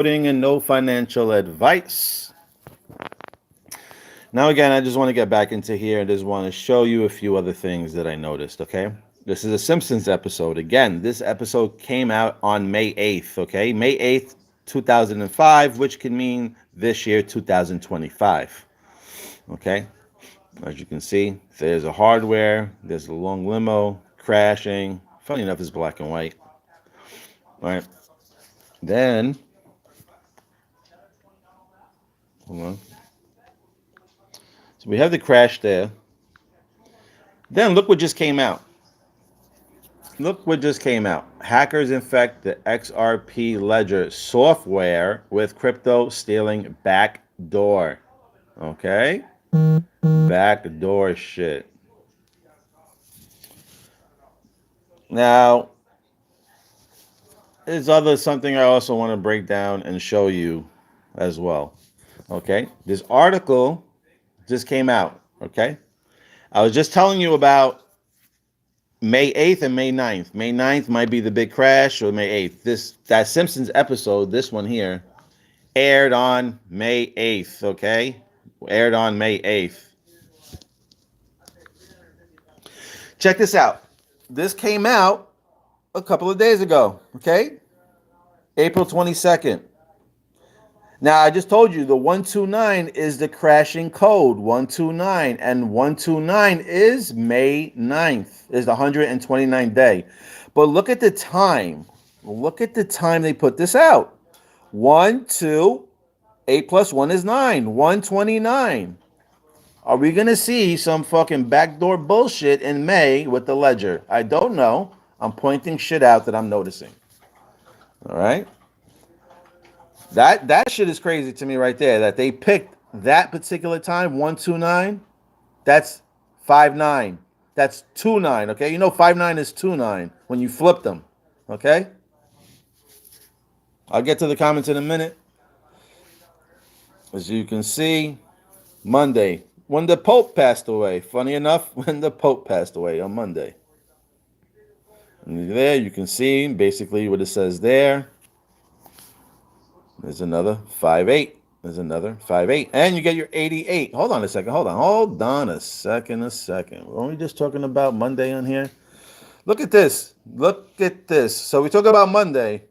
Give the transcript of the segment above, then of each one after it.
And no financial advice. Now, again, I just want to get back into here and just want to show you a few other things that I noticed, okay? This is a Simpsons episode. Again, this episode came out on May 8th, okay? May 8th, 2005, which can mean this year, 2025, okay? As you can see, there's a hardware, there's a long limo, crashing. Funny enough, it's black and white. All right. Then, hold on. So we have the crash there. Then look what just came out. Look what just came out. Hackers infect the XRP ledger software with crypto stealing backdoor. Okay? Backdoor shit. Now, there's other something I also want to break down and show you as well. Okay? This article just came out. Okay? I was just telling you about May 8th and May 9th. May 9th might be the big crash, or May 8th. That Simpsons episode, this one here, aired on May 8th, okay? Aired on May 8th. Check this out. This came out a couple of days ago, okay? April 22nd. Now, I just told you the 129 is the crashing code, 129, and 129 is May 9th, is the 129th day. But look at the time. Look at the time they put this out. 1, 2, 8 plus 1 is 9, 129. Are we going to see some fucking backdoor bullshit in May with the ledger? I don't know. I'm pointing shit out that I'm noticing. All right? That shit is crazy to me right there. That they picked that particular time, 129. That's 5-9. That's 2-9. Okay, you know 5-9 is 2-9 when you flip them. Okay. I'll get to the comments in a minute. As you can see, Monday when the Pope passed away. Funny enough, when the Pope passed away on Monday. And there you can see basically what it says there. There's another 5-8. There's another 5-8. And you get your 88. Hold on a second. Hold on a second. We're only just talking about Monday on here. Look at this. Look at this. So we talk about Monday.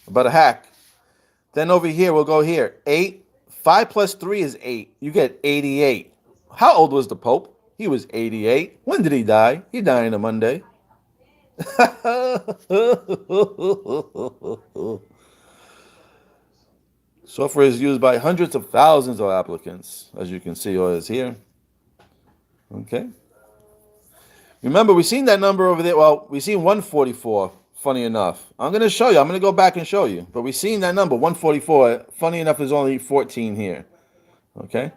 About a hack. Then over here, we'll go here. 8. 5 plus 3 is 8. You get 88. How old was the Pope? He was 88. When did he die? He died on a Monday. Software is used by hundreds of thousands of applicants, as you can see, or is here. Okay. Remember, we seen that number over there. Well, we seen 144. Funny enough, I'm going to show you. I'm going to go back and show you. But we seen that number 144. Funny enough, there's only 14 here. Okay.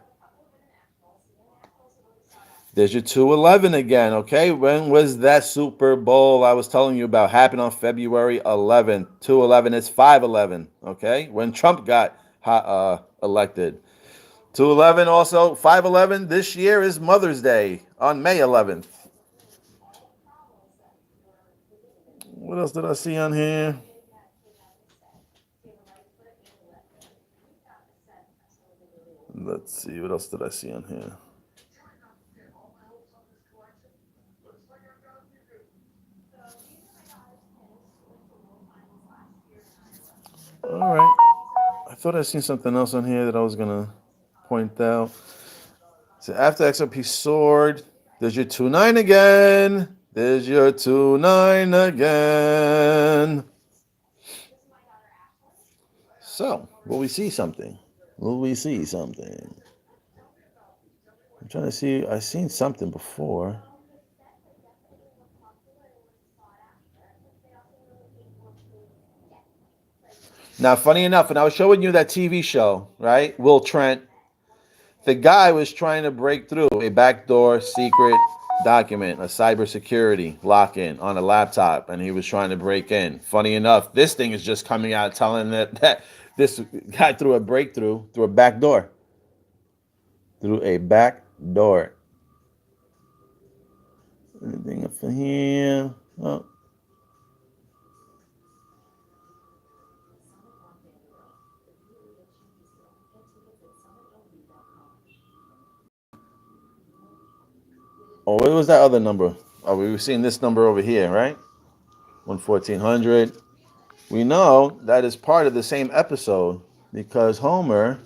There's your 211 again, okay? When was that Super Bowl I was telling you about? Happened on February 11th. 211 is 511, okay? When Trump got elected. 211 also, 511 this year is Mother's Day on May 11th. What else did I see on here? Let's see, what else did I see on here? All right. I thought I seen something else on here that I was going to point out. So after XRP soared, there's your 2-9 again. There's your 2-9 again. So, will we see something? Will we see something? I'm trying to see. I've seen something before. Now, funny enough, when I was showing you that TV show, right? Will Trent, the guy was trying to break through a backdoor secret document, a cybersecurity lock-in on a laptop, and he was trying to break in. Funny enough, this thing is just coming out telling that this guy threw a breakthrough through a back door. Through a back door. Anything up in here? Oh. Oh, what was that other number? Oh, we were seeing this number over here, right? 11400. We know that is part of the same episode because Homer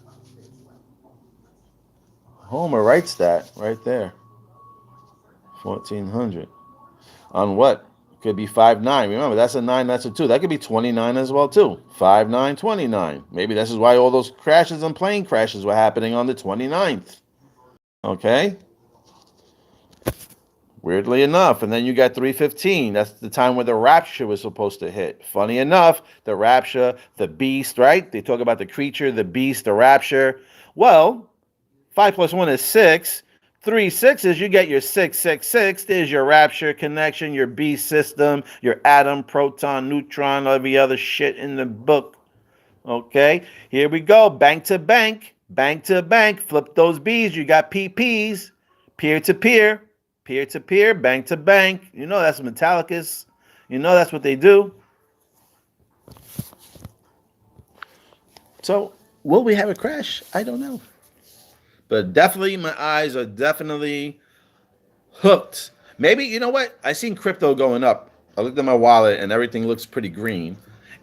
writes that right there. 1400. On what? Could be 5-9. Remember, that's a 9, that's a 2. That could be 29 as well, too. 5-9, 29. Maybe this is why all those crashes and plane crashes were happening on the 29th. Okay? Weirdly enough. And then you got 315. That's the time where the rapture was supposed to hit. Funny enough, the rapture, the beast, right? They talk about the creature, the beast, the rapture. Well, 5 plus 1 is 6. 3 6s, you get your 666. There's your rapture connection, your beast system, your atom, proton, neutron, every other shit in the book. Okay, here we go. Bank to bank, bank to bank. Flip those B's. You got PPs, peer to peer, peer to peer, bank to bank. You know that's Metallicus. You know that's what they do. So, will we have a crash? I don't know. But definitely, my eyes are definitely hooked. Maybe, you know what? I seen crypto going up. I looked at my wallet and everything looks pretty green.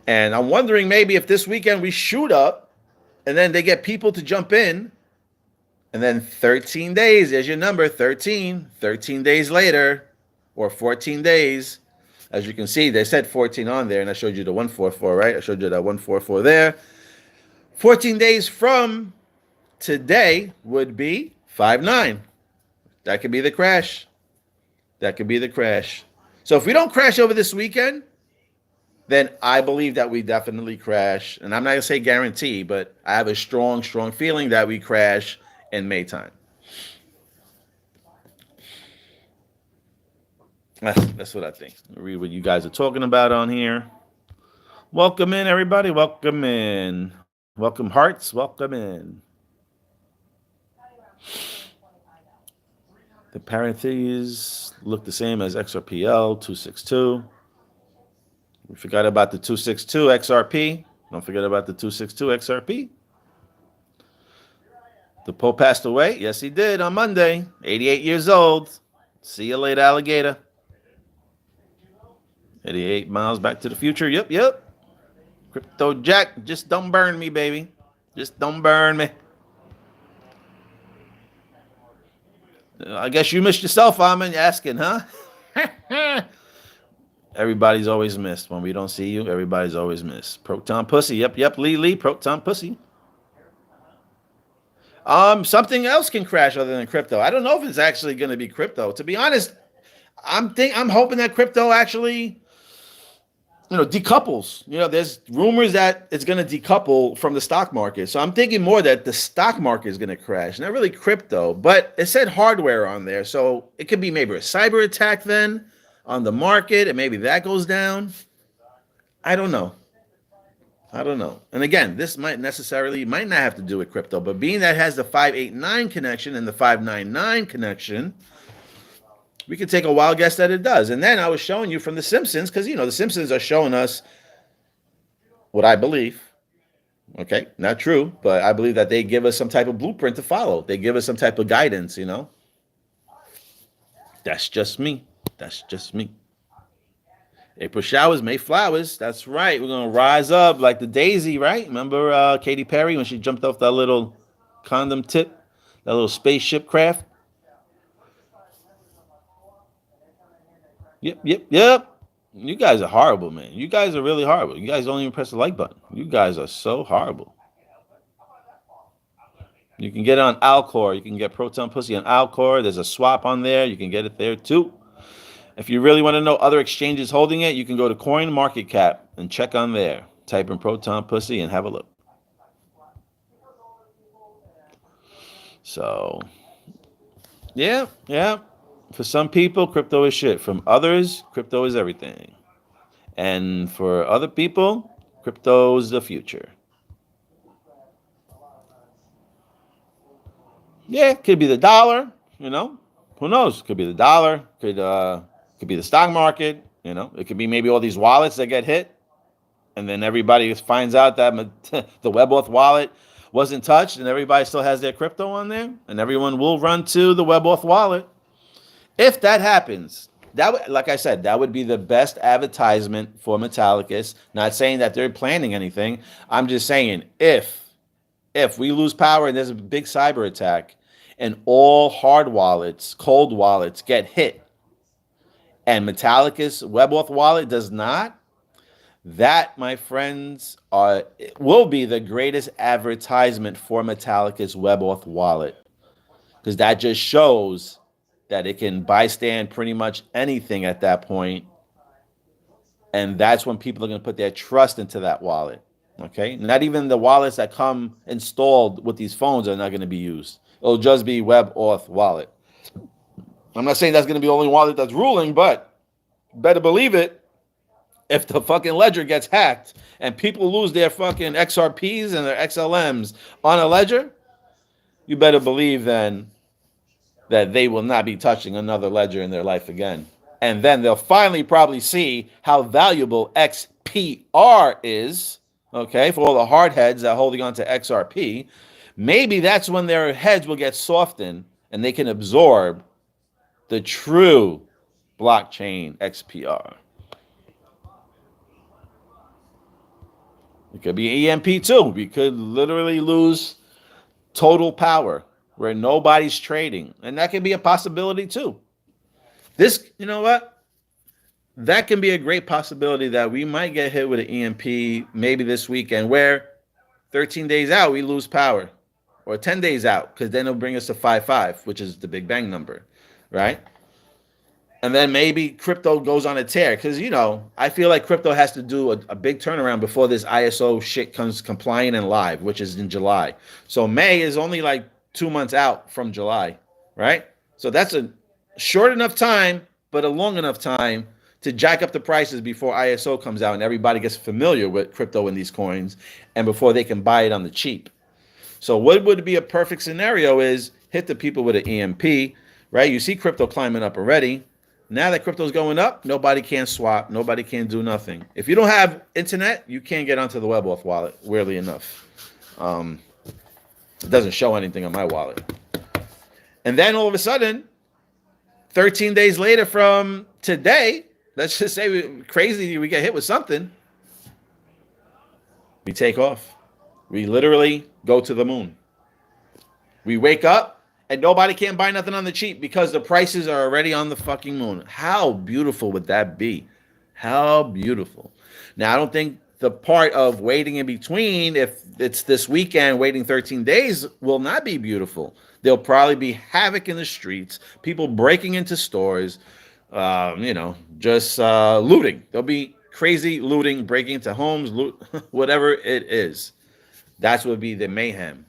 And I'm wondering maybe if this weekend we shoot up and then they get people to jump in. And then 13 days, there's your number, 13. 13 days later, or 14 days. As you can see, they said 14 on there, and I showed you the 144, right? I showed you that 144 there. 14 days from today would be 5-9. That could be the crash. That could be the crash. So if we don't crash over this weekend, then I believe that we definitely crash. And I'm not going to say guarantee, but I have a strong, strong feeling that we crash in May time. That's what I think. I'll read what you guys are talking about on here. Welcome in, everybody. Welcome in. Welcome, hearts. Welcome in. The parentheses look the same as XRPL 262. We forgot about the 262 XRP. Don't forget about the 262 XRP. The Pope passed away. Yes, he did on Monday. 88 years old. See you later, alligator. 88 miles back to the future. Yep. Crypto Jack, just don't burn me, baby. Just don't burn me. I guess you missed yourself, Armin, asking, huh? Everybody's always missed. When we don't see you, everybody's always missed. Proton pussy. Yep. Lee. Proton pussy. Something else can crash other than crypto. I don't know if it's actually going to be crypto. To be honest, I'm hoping that crypto actually, decouples. There's rumors that it's going to decouple from the stock market. So I'm thinking more that the stock market is going to crash, not really crypto. But it said hardware on there, so it could be maybe a cyber attack then on the market, and maybe that goes down. I don't know. And again, this might not have to do with crypto, but being that it has the 589 connection and the 599 connection, we could take a wild guess that it does. And then I was showing you from The Simpsons, because, the Simpsons are showing us what I believe. Okay, not true, but I believe that they give us some type of blueprint to follow. They give us some type of guidance, That's just me. April showers, May flowers. That's right. We're going to rise up like the daisy, right? Remember Katy Perry when she jumped off that little condom tip, that little spaceship craft? Yep. You guys are horrible, man. You guys are really horrible. You guys don't even press the like button. You guys are so horrible. You can get it on Alcor. You can get Proton Pussy on Alcor. There's a swap on there. You can get it there too. If you really want to know other exchanges holding it, you can go to CoinMarketCap and check on there. Type in Proton Pussy and have a look. So, yeah. For some people, crypto is shit. From others, crypto is everything. And for other people, crypto is the future. Yeah, it could be the dollar, Who knows? Could be the dollar, could be the stock market, It could be maybe all these wallets that get hit. And then everybody finds out that the Weboff wallet wasn't touched and everybody still has their crypto on there. And everyone will run to the Weboff wallet. If that happens, that would, like I said, that would be the best advertisement for Metallicus. Not saying that they're planning anything. I'm just saying if we lose power and there's a big cyber attack and all hard wallets, cold wallets get hit, and Metallicus Weboff wallet does not, that, my friends, will be the greatest advertisement for Metallicus Weboff wallet, because that just shows that it can bystand pretty much anything at that point, and that's when people are going to put their trust into that wallet. Okay, not even the wallets that come installed with these phones are not going to be used. It'll just be Weboff wallet. I'm not saying that's going to be the only wallet that's ruling, but better believe it. If the fucking ledger gets hacked and people lose their fucking XRPs and their XLMs on a ledger, you better believe then that they will not be touching another ledger in their life again. And then they'll finally probably see how valuable XPR is, okay, for all the hard heads that are holding on to XRP. Maybe that's when their heads will get softened and they can absorb the true blockchain XPR. It could be EMP too. We could literally lose total power where nobody's trading. And that can be a possibility too. This, you know what? That can be a great possibility that we might get hit with an EMP maybe this weekend, where 13 days out we lose power, or 10 days out, because then it'll bring us to 5.5, which is the Big Bang number, right? And then maybe crypto goes on a tear, because, you know, I feel like crypto has to do a big turnaround before this ISO shit comes compliant and live, which is in July. So May is only like 2 months out from July, right? So that's a short enough time, but a long enough time to jack up the prices before ISO comes out and everybody gets familiar with crypto and these coins, and before they can buy it on the cheap. So what would be a perfect scenario is hit the people with an EMP, right? You see crypto climbing up already. Now that crypto's going up, nobody can swap. Nobody can do nothing. If you don't have internet, you can't get onto the Weboff wallet, weirdly enough. It doesn't show anything on my wallet. And then all of a sudden, 13 days later from today, let's just say we get hit with something, we take off. We literally go to the moon. We wake up and nobody can buy nothing on the cheap because the prices are already on the fucking moon. How beautiful would that be? How beautiful. Now, I don't think the part of waiting in between, if it's this weekend, waiting 13 days, will not be beautiful. There'll probably be havoc in the streets, people breaking into stores, just looting. There'll be crazy looting, breaking into homes, whatever it is. That's what would be the mayhem.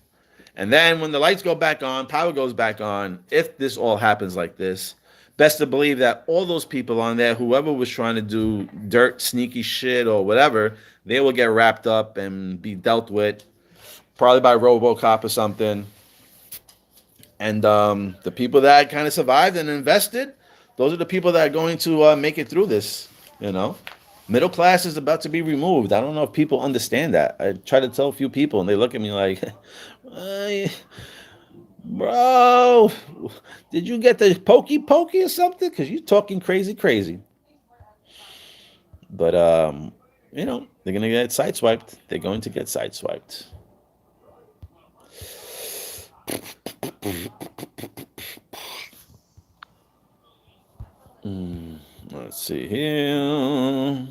And then when the lights go back on, power goes back on, if this all happens like this, best to believe that all those people on there, whoever was trying to do dirt, sneaky shit or whatever, they will get wrapped up and be dealt with, probably by RoboCop or something. And the people that kind of survived and invested, those are the people that are going to make it through this, you know. Middle class is about to be removed. I don't know if people understand that. I try to tell a few people, and they look at me like, bro, did you get the pokey or something? Because you're talking crazy. But, they're going to get sideswiped. They're going to get sideswiped. Let's see here.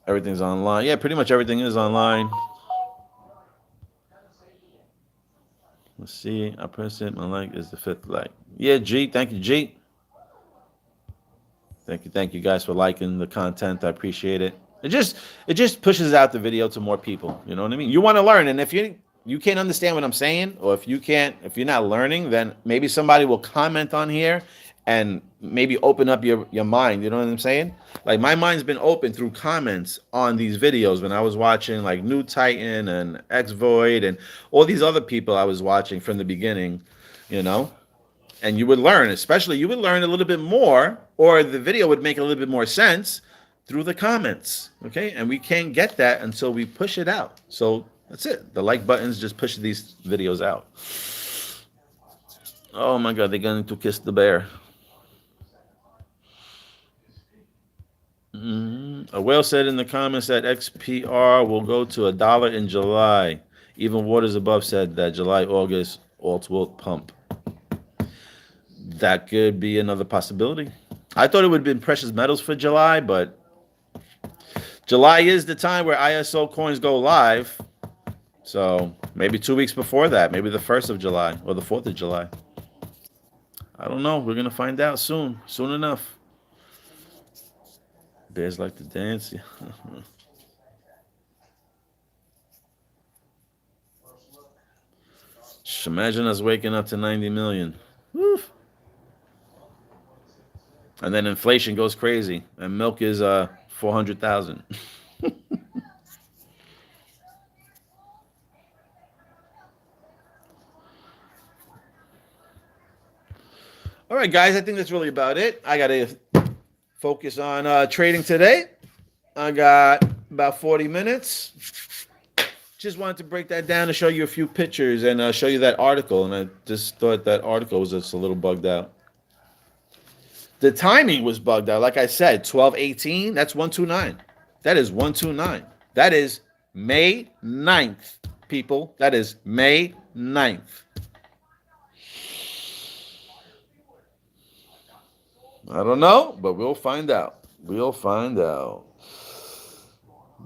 Everything's online. Yeah, pretty much everything is online. Let's see. I press it. My like is the 5th like. Yeah, G. Thank you, G. Thank you guys for liking the content. I appreciate it. It just pushes out the video to more people. You know what I mean? You want to learn, and if you can't understand what I'm saying, or if you're not learning, then maybe somebody will comment on here and maybe open up your mind. You know what I'm saying? Like, my mind's been open through comments on these videos when I was watching like New Titan and X Void and all these other people I was watching from the beginning, and you would learn, you would learn a little bit more, or the video would make a little bit more sense through the comments. Okay. And we can't get that until we push it out. So that's it. The like buttons just push these videos out. Oh my God, they're going to kiss the bear. A whale said in the comments that XPR will go to $1 in July. Even Waters Above said that July, August, alts will pump. That could be another possibility. I thought it would have been precious metals for July, but July is the time where ISO coins go live. So maybe 2 weeks before that, maybe the 1st of July or the 4th of July. I don't know. We're going to find out soon enough. Bears like to dance. Imagine us waking up to 90 million. Woo. And then inflation goes crazy, and milk is 400,000. All right, guys, I think that's really about it. I got to focus on trading today. I got about 40 minutes. Just wanted to break that down to show you a few pictures and show you that article. And I just thought that article was just a little bugged out. The timing was bugged out. Like I said, 12/18, that's 129. That is 129. That is May 9th, people. That is May 9th. I don't know, but we'll find out. We'll find out.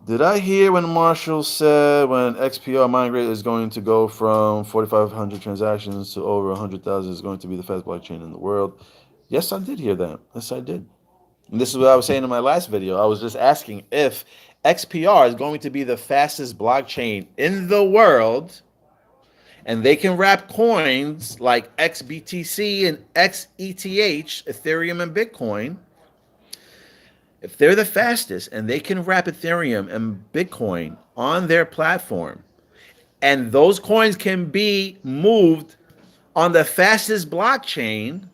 Did I hear when Marshall said when XPR migrate is going to go from 4,500 transactions to over 100,000 is going to be the fastest blockchain in the world? Yes, I did hear that. Yes, I did. And this is what I was saying in my last video. I was just asking if XPR is going to be the fastest blockchain in the world, and they can wrap coins like XBTC and XETH, Ethereum and Bitcoin. If they're the fastest and they can wrap Ethereum and Bitcoin on their platform, and those coins can be moved on the fastest blockchain,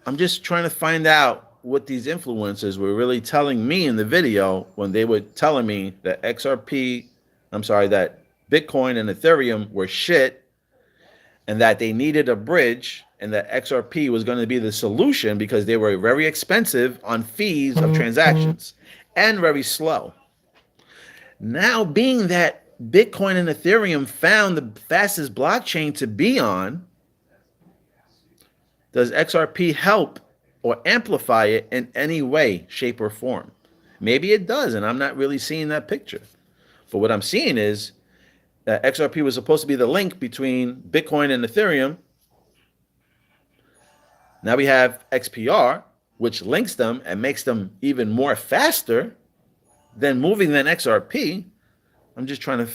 I'm just trying to find out what these influencers were really telling me in the video when they were telling me that that Bitcoin and Ethereum were shit and that they needed a bridge and that XRP was going to be the solution because they were very expensive on fees of transactions and very slow. Now, being that Bitcoin and Ethereum found the fastest blockchain to be on, does XRP help or amplify it in any way, shape, or form? Maybe it does, and I'm not really seeing that picture. But what I'm seeing is that XRP was supposed to be the link between Bitcoin and Ethereum. Now we have XPR, which links them and makes them even more faster than moving than XRP. I'm just trying to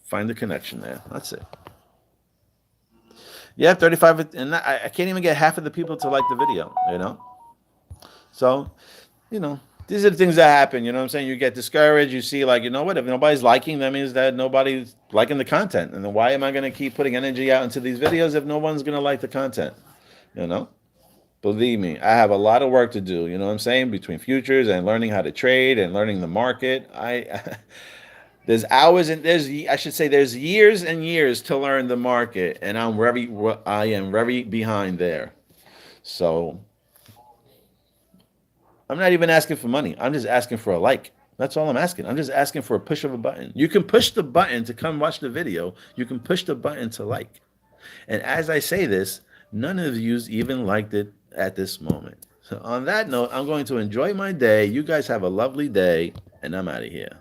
find the connection there. That's it. Yeah, 35, and I can't even get half of the people to like the video, So, these are the things that happen, you know what I'm saying? You get discouraged, you see like, what, if nobody's liking, that means that nobody's liking the content. And then why am I going to keep putting energy out into these videos if no one's going to like the content, Believe me, I have a lot of work to do, you know what I'm saying? Between futures and learning how to trade and learning the market. There's hours and there's years and years to learn the market, and I am very behind there. So I'm not even asking for money. I'm just asking for a like. That's all I'm asking. I'm just asking for a push of a button. You can push the button to come watch the video. You can push the button to like. And as I say this, none of you even liked it at this moment. So on that note, I'm going to enjoy my day. You guys have a lovely day, and I'm out of here.